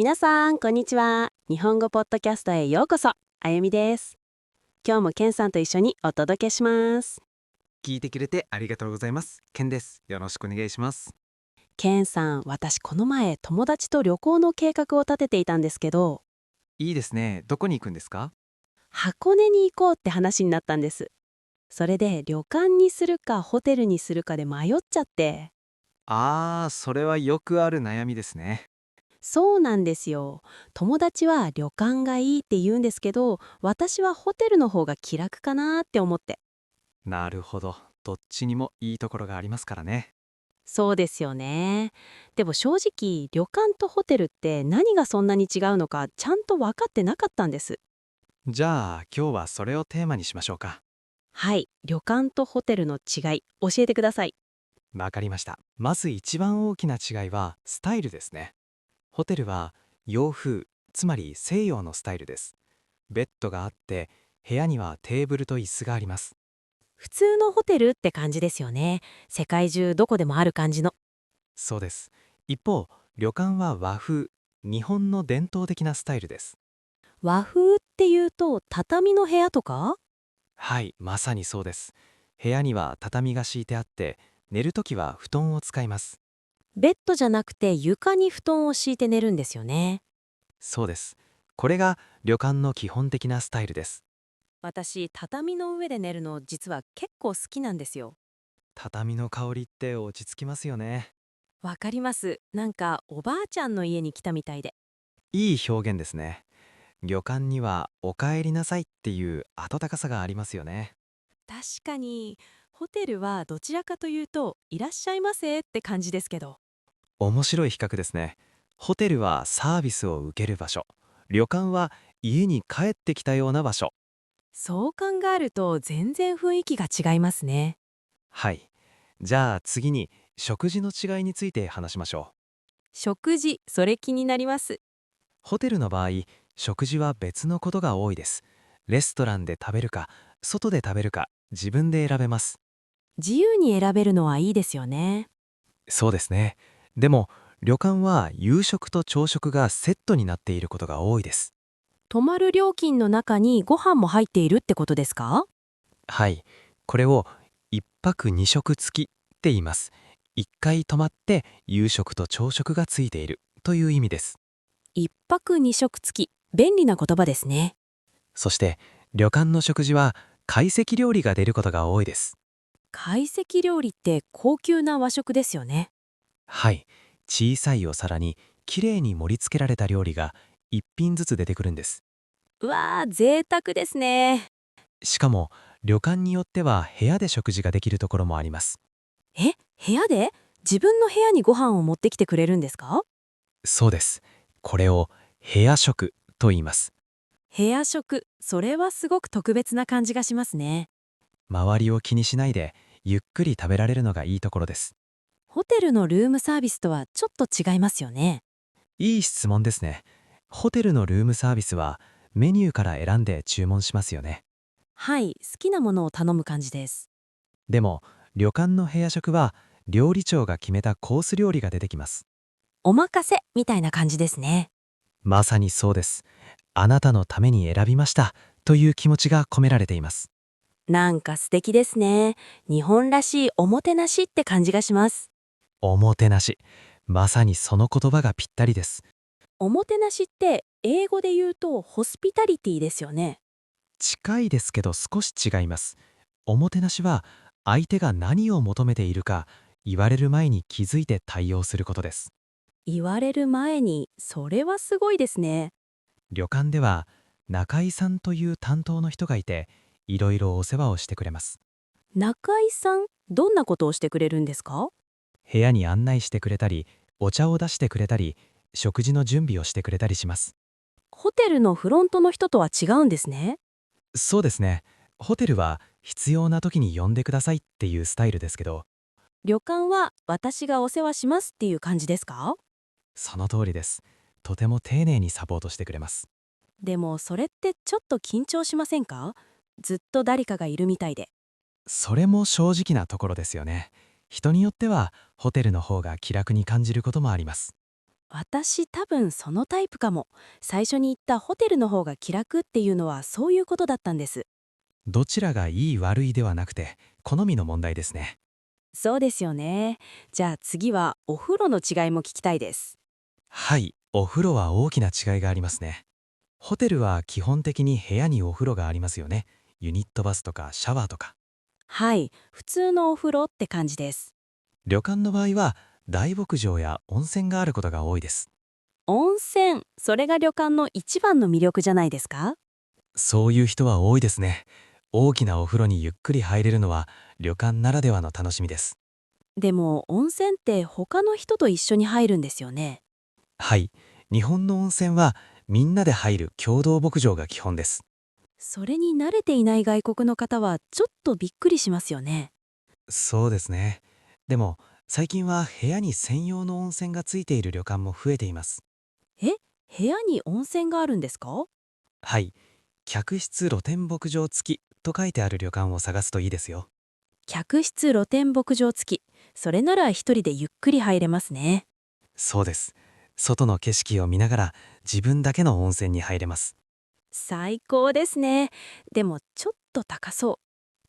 皆さんこんにちは。日本語ポッドキャストへようこそ。あゆみです。今日もケンさんと一緒にお届けします。聞いてくれてありがとうございます。ケンです。よろしくお願いします。ケンさん、私この前友達と旅行の計画を立てていたんですけど、いいですね。どこに行くんですか？箱根に行こうって話になったんです。それで旅館にするかホテルにするかで迷っちゃって。それはよくある悩みですね。そうなんですよ。友達は旅館がいいって言うんですけど、私はホテルの方が気楽かなって思って。なるほど。どっちにもいいところがありますからね。そうですよね。でも正直、旅館とホテルって何がそんなに違うのかちゃんと分かってなかったんです。じゃあ今日はそれをテーマにしましょうか。はい、旅館とホテルの違い、教えてください。わかりました。まず一番大きな違いはスタイルですね。ホテルは洋風、つまり西洋のスタイルです。ベッドがあって部屋にはテーブルと椅子があります。普通のホテルって感じですよね。世界中どこでもある感じの。そうです。一方、旅館は和風、日本の伝統的なスタイルです。和風っていうと畳の部屋とか？はい、まさにそうです。部屋には畳が敷いてあって、寝るときは布団を使います。ベッドじゃなくて床に布団を敷いて寝るんですよね。そうです。これが旅館の基本的なスタイルです。私、畳の上で寝るの実は結構好きなんですよ。畳の香りって落ち着きますよね。わかります。なんかおばあちゃんの家に来たみたいで。いい表現ですね。旅館にはお帰りなさいっていう温かさがありますよね。確かに、ホテルはどちらかというといらっしゃいませって感じですけど。面白い比較ですね。ホテルはサービスを受ける場所。旅館は家に帰ってきたような場所。そう考えると全然雰囲気が違いますね。はい。じゃあ次に食事の違いについて話しましょう。食事、それ気になります。ホテルの場合、食事は別のことが多いです。レストランで食べるか、外で食べるか、自分で選べます。自由に選べるのはいいですよね。そうですね。でも、旅館は夕食と朝食がセットになっていることが多いです。泊まる料金の中にご飯も入っているってことですか？はい。これを一泊二食付きって言います。一回泊まって夕食と朝食がついているという意味です。一泊二食付き。便利な言葉ですね。そして、旅館の食事は懐石料理が出ることが多いです。懐石料理って高級な和食ですよね。はい。小さいお皿にきれいに盛り付けられた料理が一品ずつ出てくるんです。うわー、贅沢ですね。しかも、旅館によっては部屋で食事ができるところもあります。え、部屋で自分の部屋にご飯を持ってきてくれるんですか？そうです。これを部屋食と言います。部屋食、それはすごく特別な感じがしますね。周りを気にしないでゆっくり食べられるのがいいところです。ホテルのルームサービスとはちょっと違いますよね。いい質問ですね。ホテルのルームサービスはメニューから選んで注文しますよね。はい、好きなものを頼む感じです。でも、旅館の部屋食は料理長が決めたコース料理が出てきます。お任せみたいな感じですね。まさにそうです。あなたのために選びましたという気持ちが込められています。なんか素敵ですね。日本らしいおもてなしって感じがします。おもてなし。まさにその言葉がぴったりです。おもてなしって英語で言うとホスピタリティですよね。近いですけど少し違います。おもてなしは相手が何を求めているか言われる前に気づいて対応することです。言われる前に、それはすごいですね。旅館では中井さんという担当の人がいて、いろいろお世話をしてくれます。中井さん、どんなことをしてくれるんですか？部屋に案内してくれたり、お茶を出してくれたり、食事の準備をしてくれたりします。ホテルのフロントの人とは違うんですね。そうですね。ホテルは必要な時に呼んでくださいっていうスタイルですけど、旅館は私がお世話しますっていう感じですか？その通りです。とても丁寧にサポートしてくれます。でもそれってちょっと緊張しませんか？ずっと誰かがいるみたいで。それも正直なところですよね。人によってはホテルの方が気楽に感じることもあります。私多分そのタイプかも。最初に言ったホテルの方が気楽っていうのはそういうことだったんです。どちらがいい悪いではなくて、好みの問題ですね。そうですよね。じゃあ次はお風呂の違いも聞きたいです。はい、お風呂は大きな違いがありますね。ホテルは基本的に部屋にお風呂がありますよね。ユニットバスとかシャワーとか。はい、普通のお風呂って感じです。旅館の場合は大牧場や温泉があることが多いです。温泉、それが旅館の一番の魅力じゃないですか？そういう人は多いですね。大きなお風呂にゆっくり入れるのは旅館ならではの楽しみです。でも温泉って他の人と一緒に入るんですよね。はい、日本の温泉はみんなで入る共同牧場が基本です。それに慣れていない外国の方はちょっとびっくりしますよね。そうですね。でも最近は部屋に専用の温泉がついている旅館も増えています。え、部屋に温泉があるんですか？はい、客室露天牧場付きと書いてある旅館を探すといいですよ。客室露天牧場付き。それなら一人でゆっくり入れますね。そうです。外の景色を見ながら自分だけの温泉に入れます。最高ですね。でもちょっと高そ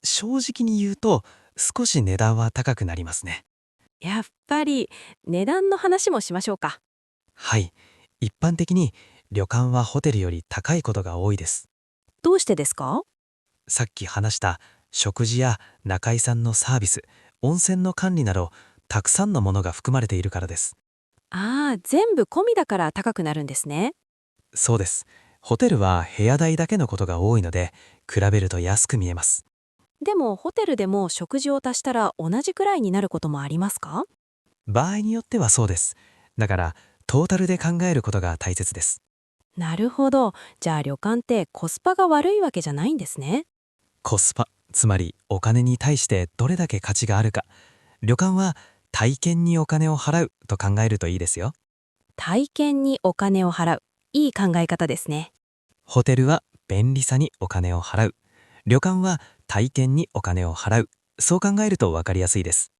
正直に言うと少し値段は高くなりますね。う。やっぱり値段の話もしましょうか。はい。一般的に旅館はホテルより高いことが多いです。どうしてですか？さっき話した食事や中居さんのサービス、温泉の管理などたくさんのものが含まれているからです。ああ、全部込みだから高くなるんですね。そうです。ホテルは部屋代だけのことが多いので、比べると安く見えます。でもホテルでも食事を足したら同じくらいになることもありますか？場合によってはそうです。だから、トータルで考えることが大切です。なるほど。じゃあ旅館ってコスパが悪いわけじゃないんですね。コスパ、つまりお金に対してどれだけ価値があるか。旅館は体験にお金を払うと考えるといいですよ。体験にお金を払う。いい考え方ですね。ホテルは便利さにお金を払う。旅館は体験にお金を払う。そう考えると分かりやすいです。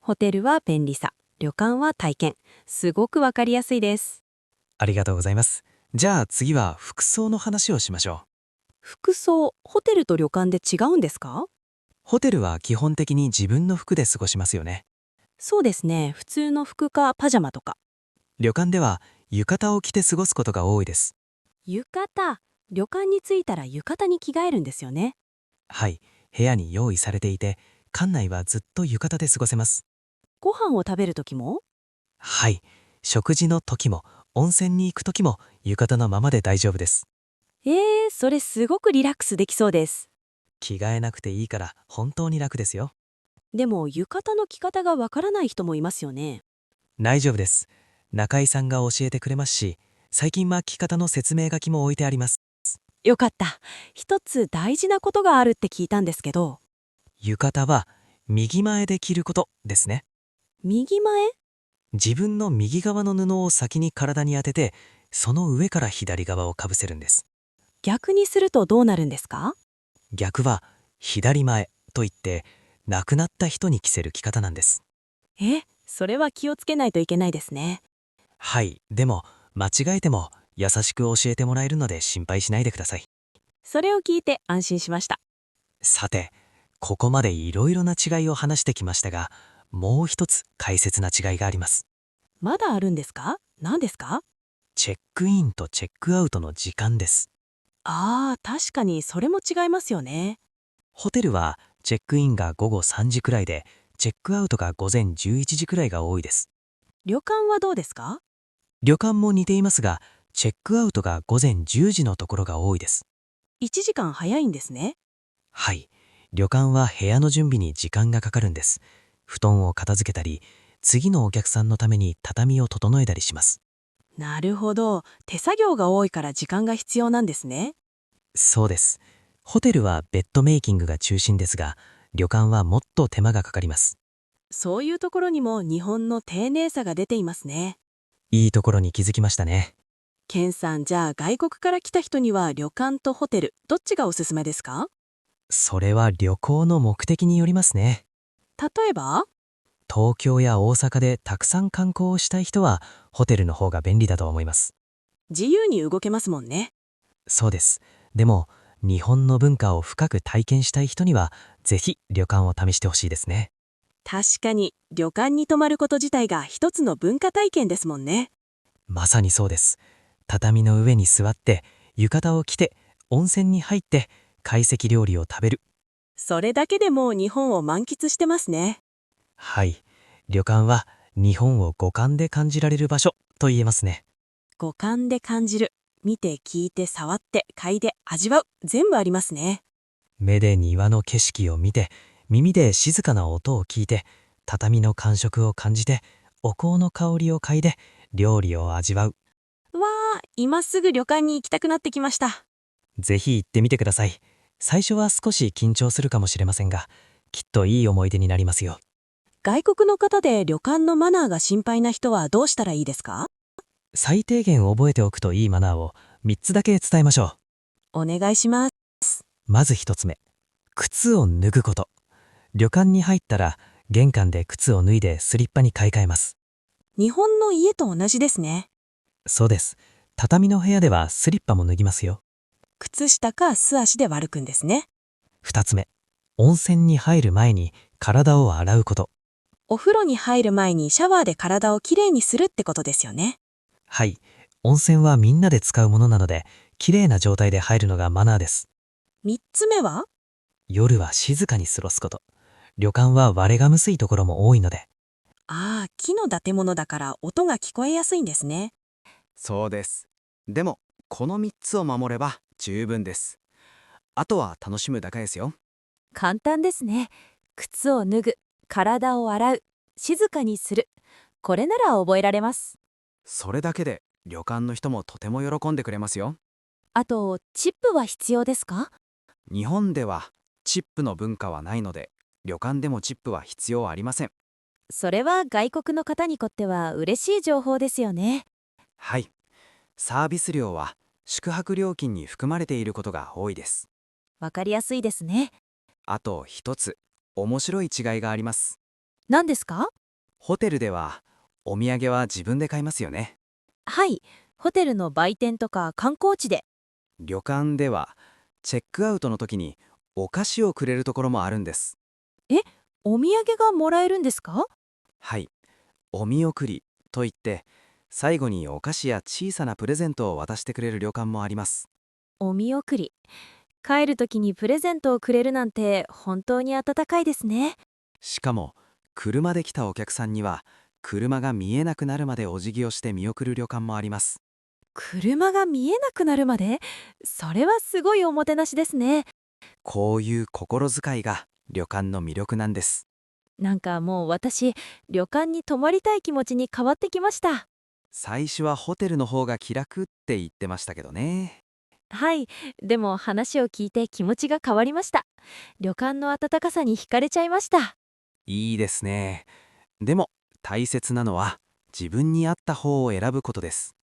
ホテルは便利さ。旅館は体験。すごくわかりやすいです。ありがとうございます。じゃあ次は服装の話をしましょう。服装、ホテルと旅館で違うんですか？ホテルは基本的に自分の服で過ごしますよね。そうですね。普通の服かパジャマとか。旅館では浴衣を着て過ごすことが多いです。浴衣。旅館に着いたら浴衣に着替えるんですよね。はい、部屋に用意されていて、館内はずっと浴衣で過ごせます。ご飯を食べる時も？はい、食事の時も温泉に行く時も浴衣のままで大丈夫です。それすごくリラックスできそうです。着替えなくていいから本当に楽ですよ。でも浴衣の着方がわからない人もいますよね。大丈夫です。中井さんが教えてくれますし、最近は着方の説明書きも置いてあります。よかった。一つ大事なことがあるって聞いたんですけど、浴衣は右前で着ることですね。右前？自分の右側の布を先に体に当てて、その上から左側をかぶせるんです。逆にするとどうなるんですか？逆は左前といって、亡くなった人に着せる着方なんです。それは気をつけないといけないですね。はい、でも間違えても優しく教えてもらえるので心配しないでください。それを聞いて安心しました。さて、ここまでいろいろな違いを話してきましたが、もう一つ大切な違いがあります。まだあるんですか？何ですか？チェックインとチェックアウトの時間です。ああ、確かにそれも違いますよね。ホテルはチェックインが午後3時くらいで、チェックアウトが午前11時くらいが多いです。旅館はどうですか？旅館も似ていますが、チェックアウトが午前10時のところが多いです。1時間早いんですね。はい。旅館は部屋の準備に時間がかかるんです。布団を片付けたり、次のお客さんのために畳を整えたりします。なるほど。手作業が多いから時間が必要なんですね。そうです。ホテルはベッドメイキングが中心ですが、旅館はもっと手間がかかります。そういうところにも日本の丁寧さが出ていますね。いいところに気づきましたね。ケンさん、じゃあ外国から来た人には旅館とホテル、どっちがおすすめですか？それは旅行の目的によりますね。例えば？東京や大阪でたくさん観光をしたい人はホテルの方が便利だと思います。自由に動けますもんね。そうです。でも、日本の文化を深く体験したい人には、ぜひ旅館を試してほしいですね。確かに、旅館に泊まること自体が一つの文化体験ですもんね。まさにそうです。畳の上に座って、浴衣を着て、温泉に入って、懐石料理を食べる。それだけでもう日本を満喫してますね。はい。旅館は日本を五感で感じられる場所と言えますね。五感で感じる。見て聞いて触って嗅いで味わう。全部ありますね。目で庭の景色を見て、耳で静かな音を聞いて、畳の感触を感じて、お香の香りを嗅いで、料理を味わう。わあ、今すぐ旅館に行きたくなってきました。ぜひ行ってみてください。最初は少し緊張するかもしれませんが、きっといい思い出になりますよ。外国の方で旅館のマナーが心配な人はどうしたらいいですか？最低限覚えておくといいマナーを3つだけ伝えましょお願いします。う。まず1つ目。靴を脱ぐこと。旅館に入ったら、玄関で靴を脱いでスリッパに買い替えます。日本の家と同じですね。そうです。畳の部屋ではスリッパも脱ぎますよ。靴下か素足で歩くんですね。2つ目。温泉に入る前に体を洗うこと。お風呂に入る前にシャワーで体をきれいにするってことですよね。はい。温泉はみんなで使うものなので、きれいな状態で入るのがマナーです。3つ目は？夜は静かに過ごすこと。旅館は割れがむすいところも多いので。ああ、木の建物だから音が聞こえやすいんですね。そうです。でも、この3つを守れば十分です。あとは楽しむだけですよ。簡単ですね。靴を脱ぐ、体を洗う、静かにする。これなら覚えられます。それだけで旅館の人もとても喜んでくれますよ。あと、チップは必要ですか？日本ではチップの文化はないので、旅館でもチップは必要ありません。それは外国の方にとっては嬉しい情報ですよね。はい。サービス料は宿泊料金に含まれていることが多いです。わかりやすいですね。あと一つ、面白い違いがあります。何ですか？ホテルではお土産は自分で買いますよね。はい。ホテルの売店とか観光地で。旅館ではチェックアウトの時にお菓子をくれるところもあるんです。お土産がもらえるんですか？はい。お見送りといって、最後にお菓子や小さなプレゼントを渡してくれる旅館もあります。お見送り。帰るときにプレゼントをくれるなんて本当に温かいですね。しかも、車で来たお客さんには、車が見えなくなるまでお辞儀をして見送る旅館もあります。車が見えなくなるまで？それはすごいおもてなしですね。こういう心遣いが旅館の魅力なんです。なんかもう私、旅館に泊まりたい気持ちに変わってきました。最初はホテルの方が気楽って言ってましたけどね。はい。でも話を聞いて気持ちが変わりました。旅館の温かさに惹かれちゃいました。いいですね。でも、大切なのは、自分に合った方を選ぶことです。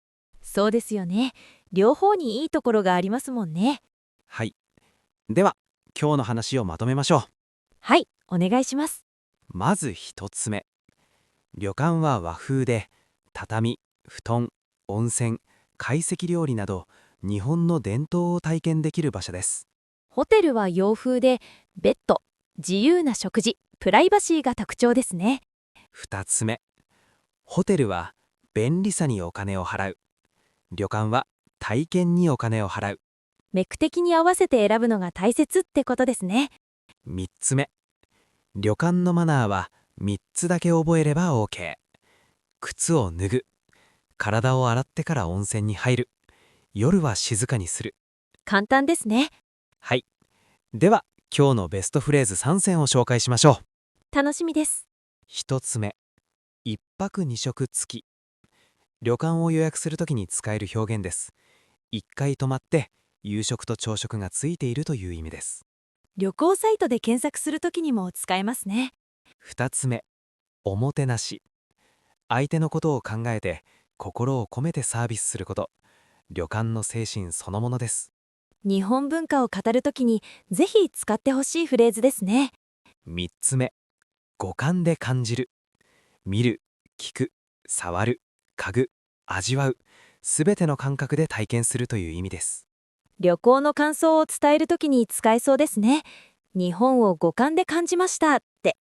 そうですよね。両方にいいところがありますもんね。はい。では、今日の話をまとめましょう。はい、お願いします。まず一つ目。旅館は和風で、畳、布団、温泉、懐石料理など、日本の伝統を体験できる場所です。ホテルは洋風で、ベッド、自由な食事、プライバシーが特徴ですね。二つ目。ホテルは便利さにお金を払う。旅館は体験にお金を払う。目的に合わせて選ぶのが大切ってことですね。三つ目。旅館のマナーは三つだけ覚えれば OK。靴を脱ぐ。体を洗ってから温泉に入る。夜は静かにする。簡単ですね。はい。では、今日のベストフレーズ3選を紹介しましょう。楽しみです。一つ目。一泊二食付き。旅館を予約するときに使える表現です。一回泊まって夕食と朝食がついているという意味です。旅行サイトで検索するときにも使えますね。二つ目。おもてなし。相手のことを考えて心を込めてサービスすること。旅館の精神そのものです。日本文化を語るときにぜひ使ってほしいフレーズですね。三つ目。五感で感じる。見る、聞く、触る、嗅ぐ、味わう、すべての感覚で体験するという意味です。旅行の感想を伝えるときに使えそうですね。日本を五感で感じましたって。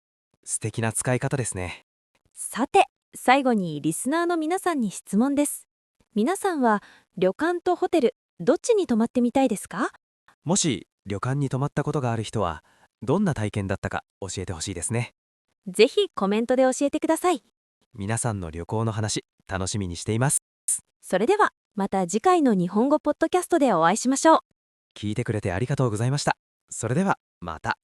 素敵な使い方ですね。さて、最後にリスナーの皆さんに質問です。皆さんは旅館とホテル、どっちに泊まってみたいですか？もし旅館に泊まったことがある人は、どんな体験だったか教えてほしいですね。ぜひコメントで教えてください。皆さんの旅行の話、楽しみにしています。それでは、また次回の日本語ポッドキャストでお会いしましょう。聞いてくれてありがとうございました。それでは、また。